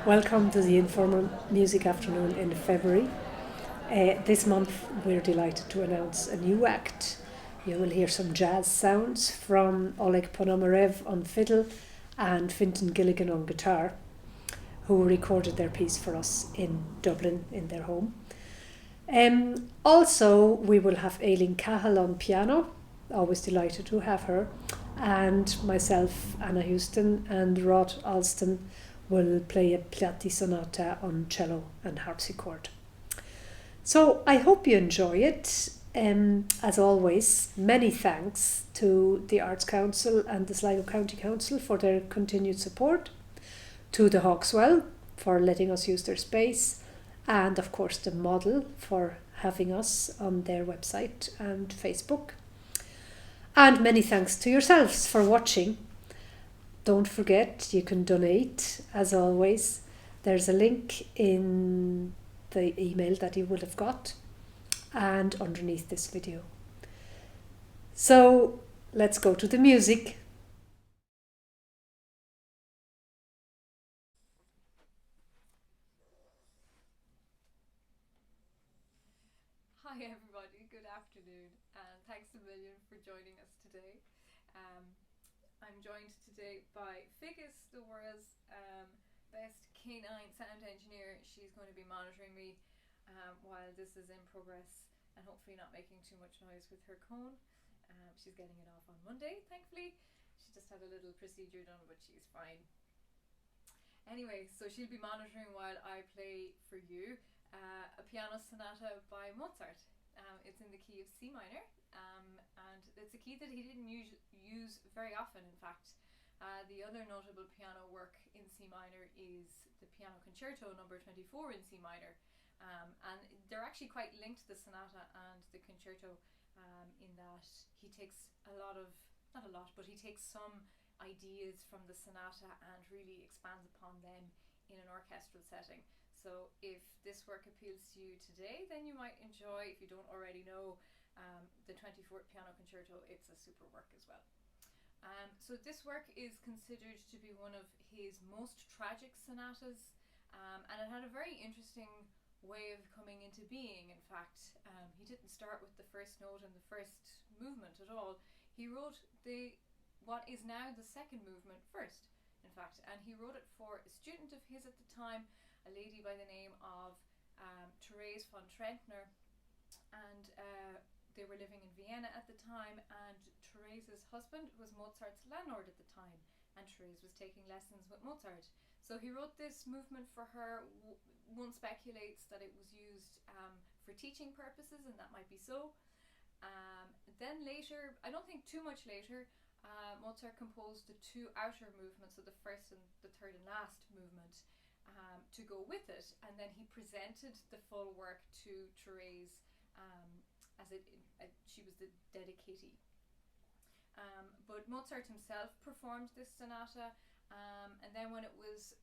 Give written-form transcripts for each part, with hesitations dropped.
Welcome to the Informal Music Afternoon in February. This month we're delighted to announce a new act. You will hear some jazz sounds from Oleg Ponomarev on fiddle and Fintan Gilligan on guitar, who recorded their piece for us in Dublin in their home. Also, we will have Aileen Cahill on piano, always delighted to have her, and myself, Anna Houston, and Rod Alston will play a Platy Sonata on cello and harpsichord. So I hope you enjoy it. As always, many thanks to the Arts Council and the Sligo County Council for their continued support, to the Hawkswell for letting us use their space, and of course the Model for having us on their website and Facebook. And many thanks to yourselves for watching. Don't forget, you can donate, as always. There's a link in the email that you would have got and underneath this video. So let's go to the music. Hi everybody, good afternoon, and thanks a million for joining us today. I'm joined today by Figgis, the world's best canine sound engineer. She's going to be monitoring me while this is in progress and hopefully not making too much noise with her cone. She's getting it off on Monday, thankfully. She just had a little procedure done, but she's fine. Anyway, so she'll be monitoring while I play for you a piano sonata by Mozart. It's in the key of C minor, and it's a key that he didn't use very often, in fact. The other notable piano work in C minor is the Piano Concerto number 24 in C minor, and they're actually quite linked, the sonata and the concerto, in that he takes he takes some ideas from the sonata and really expands upon them in an orchestral setting. So if this work appeals to you today, then you might enjoy, if you don't already know, the 24th Piano Concerto. It's a super work as well. So this work is considered to be one of his most tragic sonatas, and it had a very interesting way of coming into being. In fact, he didn't start with the first note and the first movement at all. He wrote what is now the second movement first, in fact, and he wrote it for a student of his at the time, a lady by the name of Therese von Trentner, and they were living in Vienna at the time, and Therese's husband was Mozart's landlord at the time, and Therese was taking lessons with Mozart. So he wrote this movement for her. One speculates that it was used for teaching purposes, and that might be so. Then later, I don't think too much later, Mozart composed the two outer movements, so the first and the third and last movement, to go with it, and then he presented the full work to Therese she was the dedicatee. But Mozart himself performed this sonata, and then when it was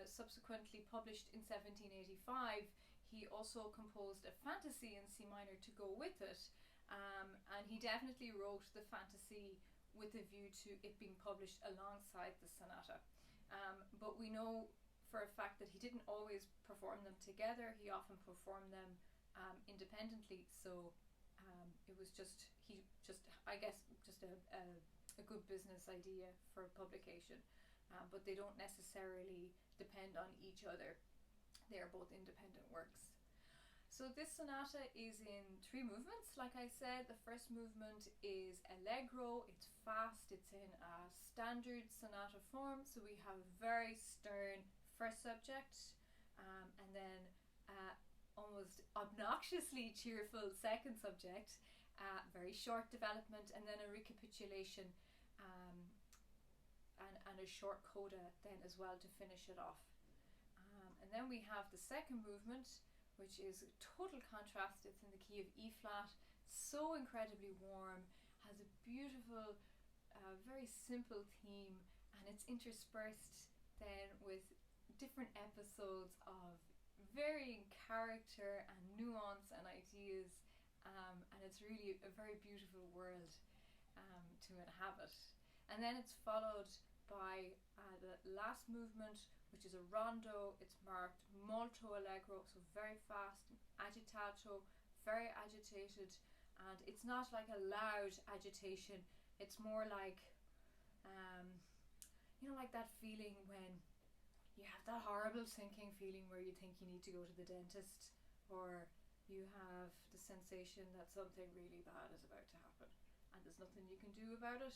subsequently published in 1785, he also composed a fantasy in C minor to go with it, and he definitely wrote the fantasy with a view to it being published alongside the sonata. But we know for a fact that he didn't always perform them together. He often performed them independently. So it was just a good business idea for publication. But they don't necessarily depend on each other. They are both independent works. So this sonata is in three movements. Like I said, the first movement is allegro. It's fast. It's in a standard sonata form. So we have a very stern first subject, and then almost obnoxiously cheerful second subject, very short development, and then a recapitulation, and a short coda then as well to finish it off. And then we have the second movement, which is a total contrast. It's in the key of E flat, so incredibly warm, has a beautiful, very simple theme, and it's interspersed then with different episodes of varying character and nuance and ideas, and it's really a very beautiful world to inhabit. And then it's followed by the last movement, which is a rondo. It's marked molto allegro, so very fast, and agitato, very agitated, and it's not like a loud agitation. It's more like, like that feeling when you have that horrible sinking feeling where you think you need to go to the dentist, or you have the sensation that something really bad is about to happen and there's nothing you can do about it.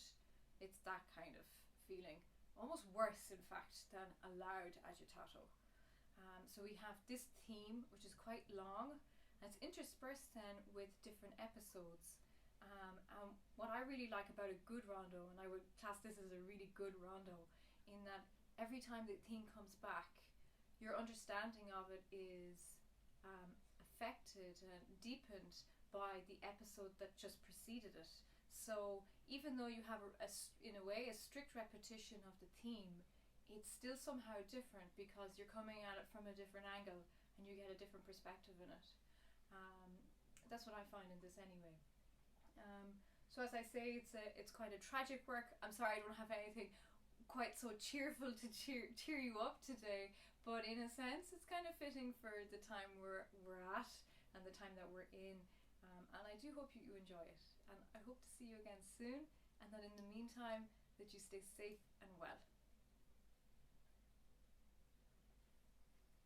It's that kind of feeling, almost worse in fact than a loud agitato. So we have this theme, which is quite long, and it's interspersed then with different episodes. And what I really like about a good rondo, and I would class this as a really good rondo, in that every time the theme comes back, your understanding of it is affected and deepened by the episode that just preceded it. So even though you have in a way a strict repetition of the theme, it's still somehow different because you're coming at it from a different angle and you get a different perspective in it. That's what I find in this anyway. So as I say, it's quite a tragic work. I'm sorry I don't have anything quite so cheerful to cheer you up today, but in a sense it's kind of fitting for the time we're at and the time that we're in, and I do hope you enjoy it, and I hope to see you again soon, and that in the meantime that you stay safe and well.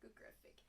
Good girl, Fig.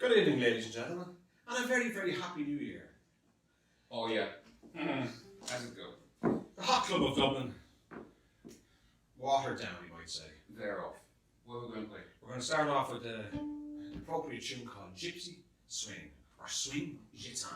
Good evening, ladies and gentlemen, and a very, very happy new year. Oh yeah. How's it go? The HotClub of Dublin. Watered down, you might say. Thereof. What are we going to play? We're going to start off with an appropriate tune called Gypsy Swing, or Swing Jazz.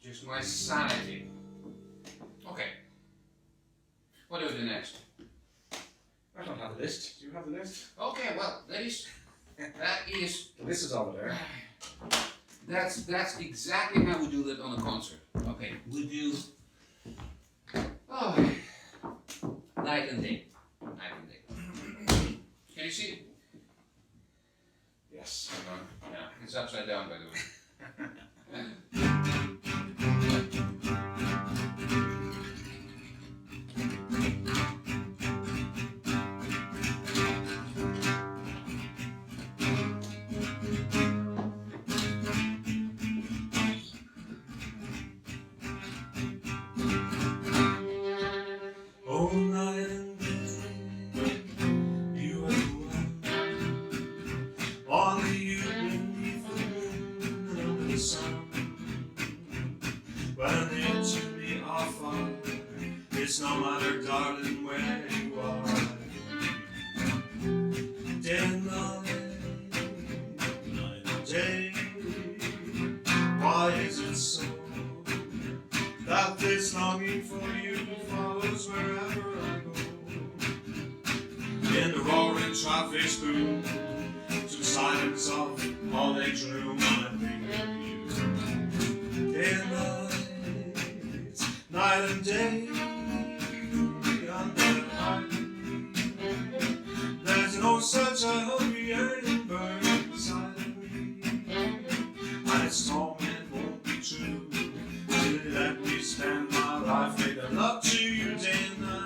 Just my sanity. Okay. What do we do next? I don't have a list. Do you have the list? Okay, well, ladies, that is... The list is over there. That's exactly how we do that on a concert. Okay, we do night and day. Night and day. Can you see it? Yes. Yeah, it's upside down by the way. All night and day, you and I, only you beneath the moon and under the sun. When it to me are far, it's no matter, darling, where you are. Day and night and day, why is it so that this longing for you follows wherever I go? In the roaring traffic's boom, to the silence of all nature room, I think of you. Day and night and day, under the light. There's no such a hungry yearning burning inside of me, and its torment won't be true till you let me spend my life making love to you day and night.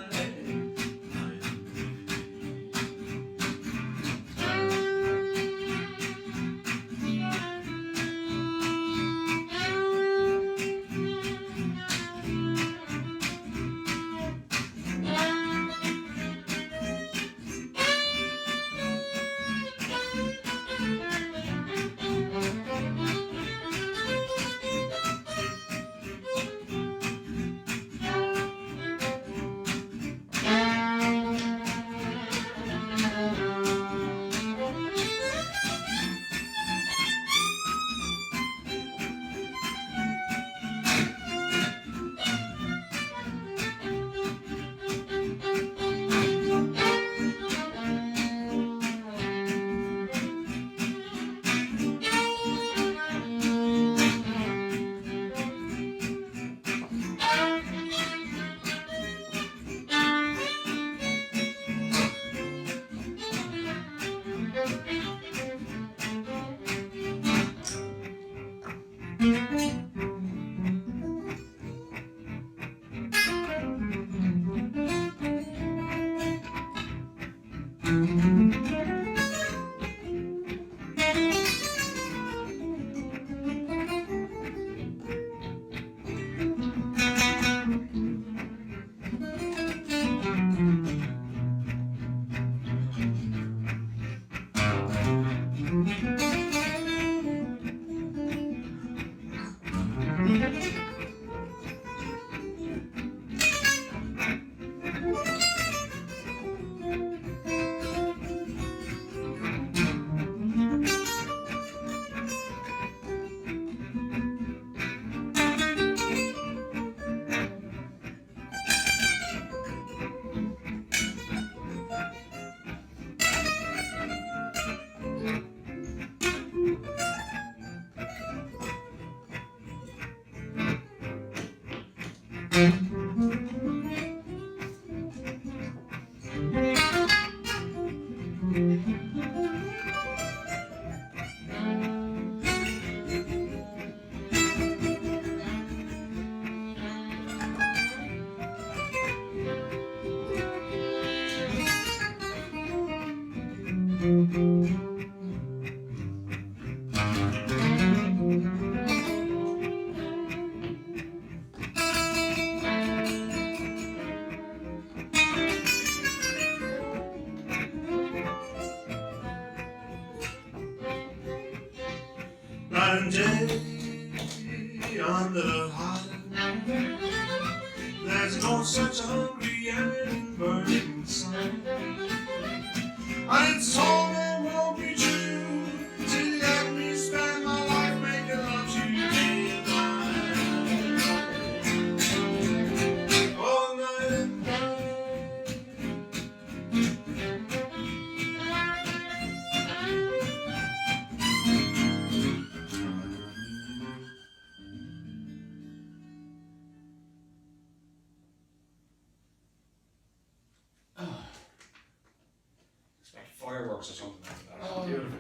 And day under the heart, there's no such hungry yearning burning inside. And it's all that won't be true till you let me spend my life making love to you day and night, all night and fireworks or something like that. Oh, beautiful.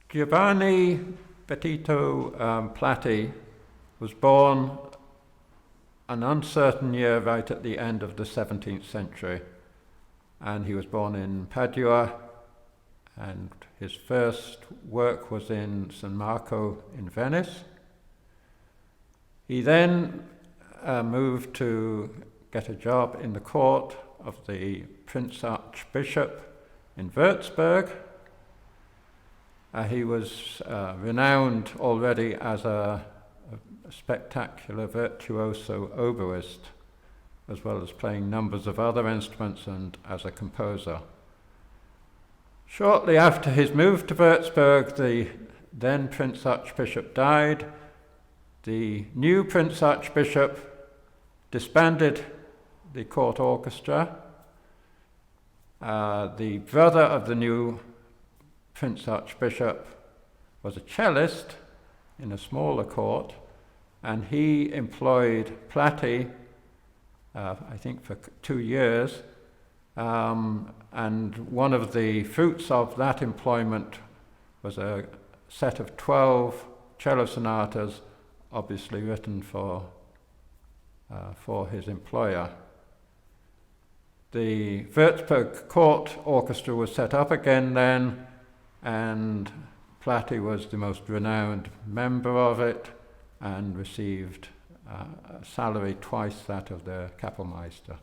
Giovanni Bettito Platy was born an uncertain year right at the end of the 17th century, and he was born in Padua, and his first work was in San Marco in Venice. He then moved to get a job in the court of the Prince Archbishop in Würzburg. He was renowned already as a spectacular virtuoso oboist, as well as playing numbers of other instruments and as a composer. Shortly after his move to Würzburg, the then Prince Archbishop died. The new Prince Archbishop disbanded the court orchestra. The brother of the new Prince Archbishop was a cellist in a smaller court, and he employed Platy, I think for 2 years, and one of the fruits of that employment was a set of 12 cello sonatas, obviously written for his employer. The Würzburg Court Orchestra was set up again then, and Platy was the most renowned member of it and received a salary twice that of the Kapellmeister.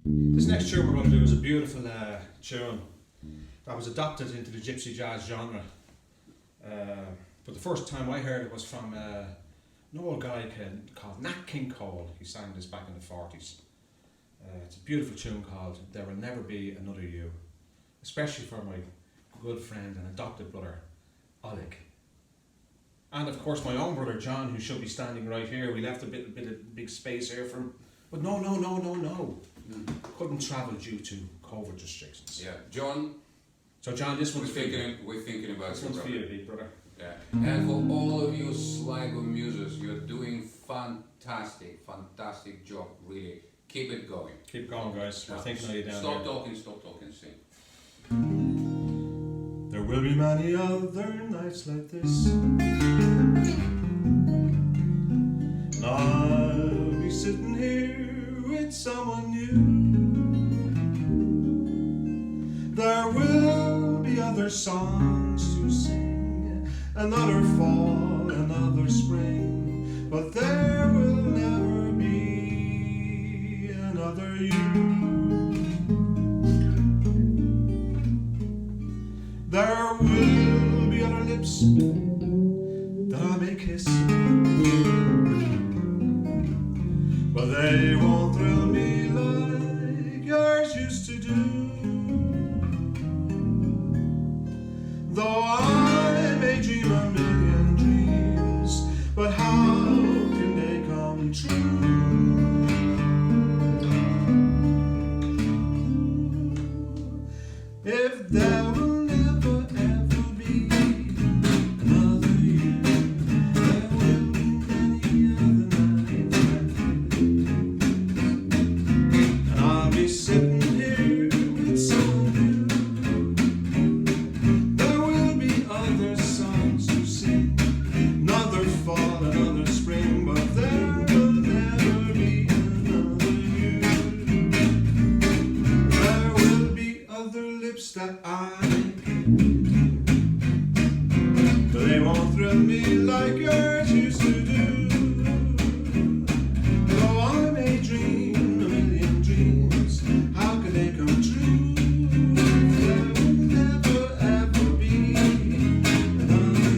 This next tune we're going to do is a beautiful tune that was adopted into the gypsy jazz genre. But the first time I heard it was from an old guy called Nat King Cole. He sang this back in the 40s. It's a beautiful tune called There Will Never Be Another You, especially for my good friend and adopted brother, Oleg. And of course my own brother John, who should be standing right here. We left a bit of big space here for him. But no. Couldn't travel due to COVID restrictions. Yeah, John. So John, this one's we're thinking about this one's for you, big brother. Yeah. And for all of you Sligo muses, you're doing fantastic job, really. Keep it going. Keep going, guys. We're thinking of you down Stop here. talking, sing. There will be many other nights like this, and I'll be sitting here with someone new. There will be other songs to sing, another fall, another spring, but there will never be another you. There will be other lips that I may kiss, but they won't thrill me like yours used to do. Though I may dream a million dreams, but how can they come true? If there will never ever be another you, there will be many other nights like this, and I'll be sitting here with someone new. There will be other songs to sing, another fall, another spring, but there will never be another you. There will be other lips that I but they won't thrill me like yours used to do. Though I may dream a million dreams, how can they come true? There will never ever be another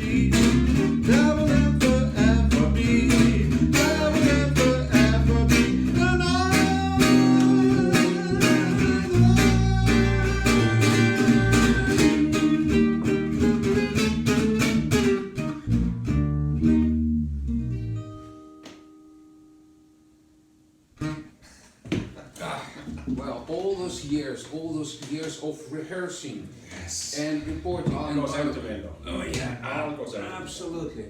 you. There will never ever be all those years of rehearsing Yes. and reporting. All and goes out the window. Oh yeah, All goes out. absolutely.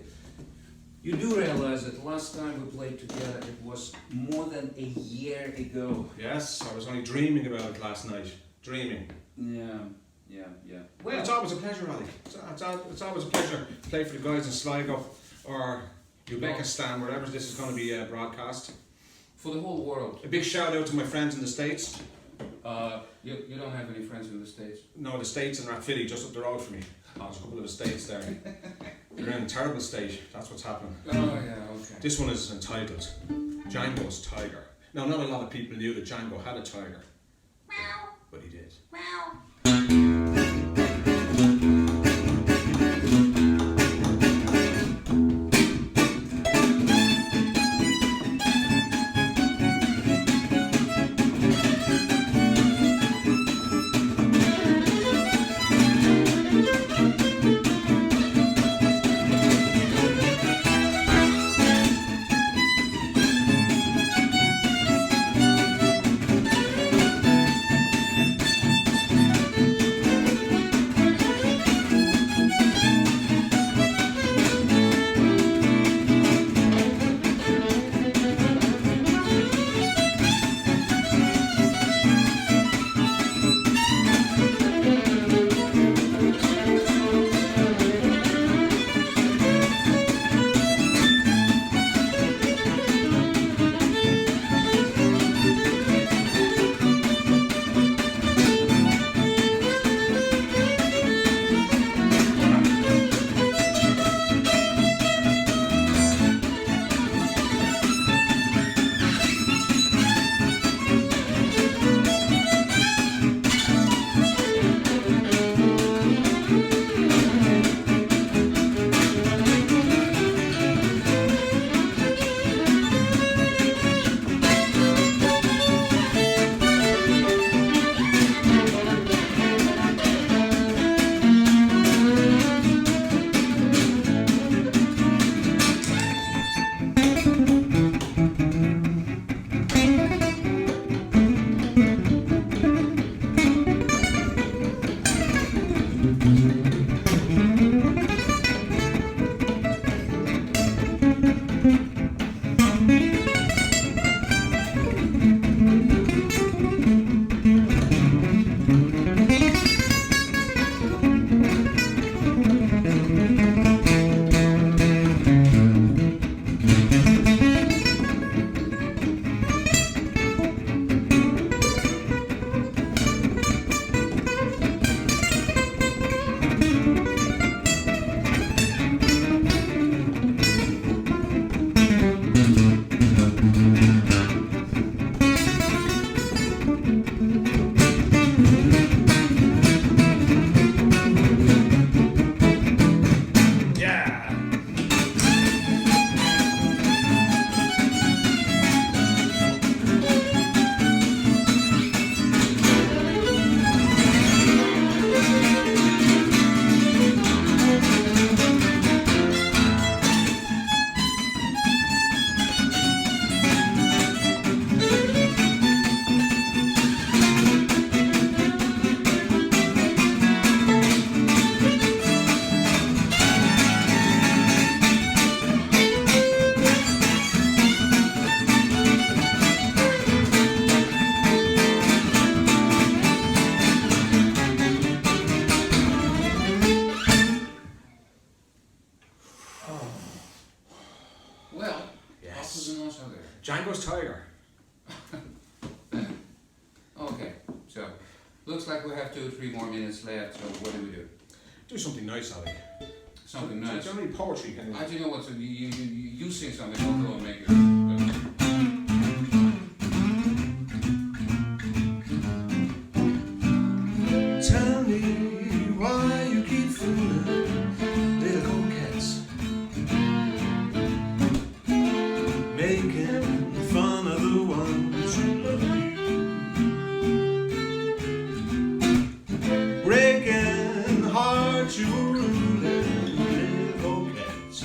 You do realize that last time we played together, it was more than a year ago. Yes, I was only dreaming about it last night. Dreaming. Yeah. Well, it's always a pleasure, Ali. It's always a pleasure to play for the guys in Sligo or Uzbekistan, wherever this is going to be broadcast. For the whole world. A big shout out to my friends in the States. You don't have any friends in the States? No, the States and Rathvilly, just up the road from me. There's a couple of estates there. They're in a terrible state. That's what's happening. Oh yeah, okay. This one is entitled Django's Tiger. Now, not a lot of people knew that Django had a tiger. But he did. Django's Tiger. Okay, so looks like we have 2 or 3 more minutes left. So what do? Do something nice, Ali. Something nice. Do you know any poetry? I do know what to. You sing something. I'll go and make it. Tell me why you keep fooling little coquettes, making fun of the ones who love you, breaking hearts you were ruling little coquettes.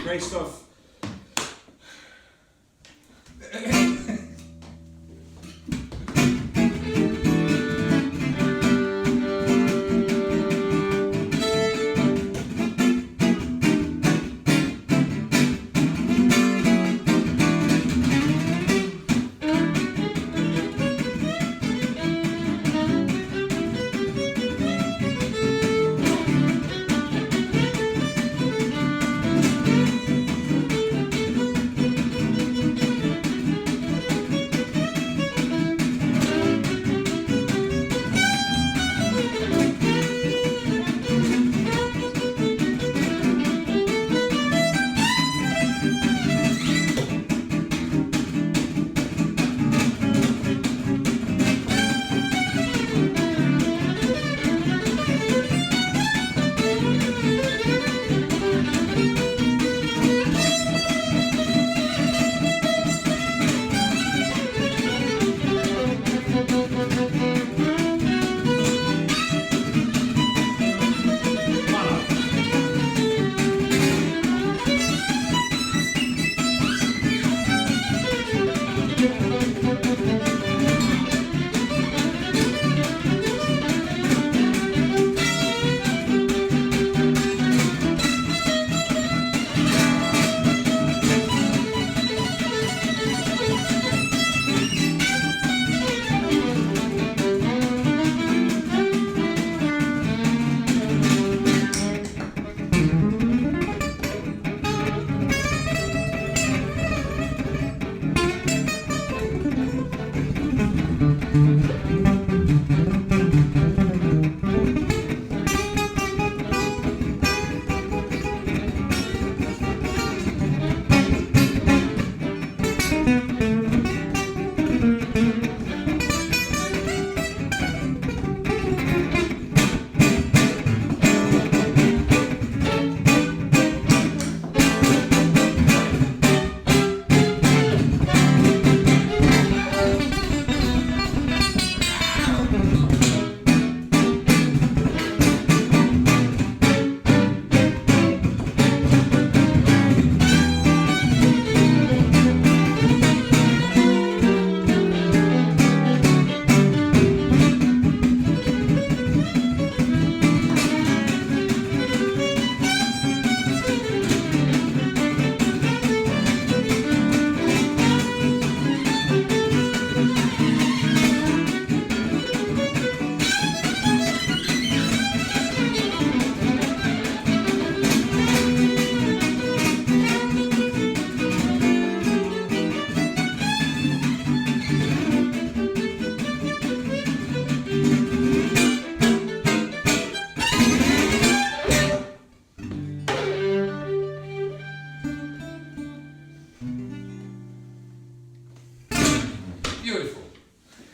Great stuff.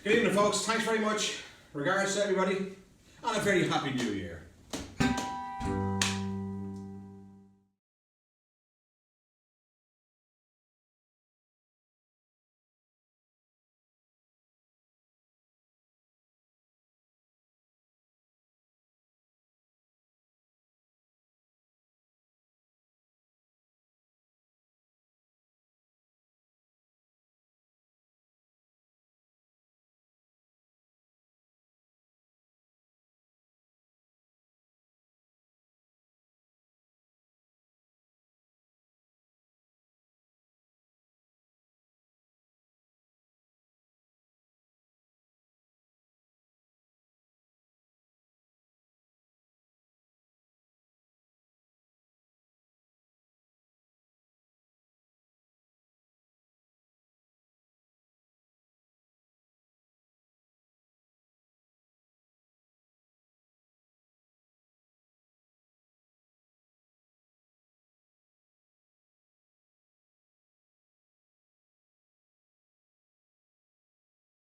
Good evening, folks. Thanks very much. Regards to everybody, and a very happy new year.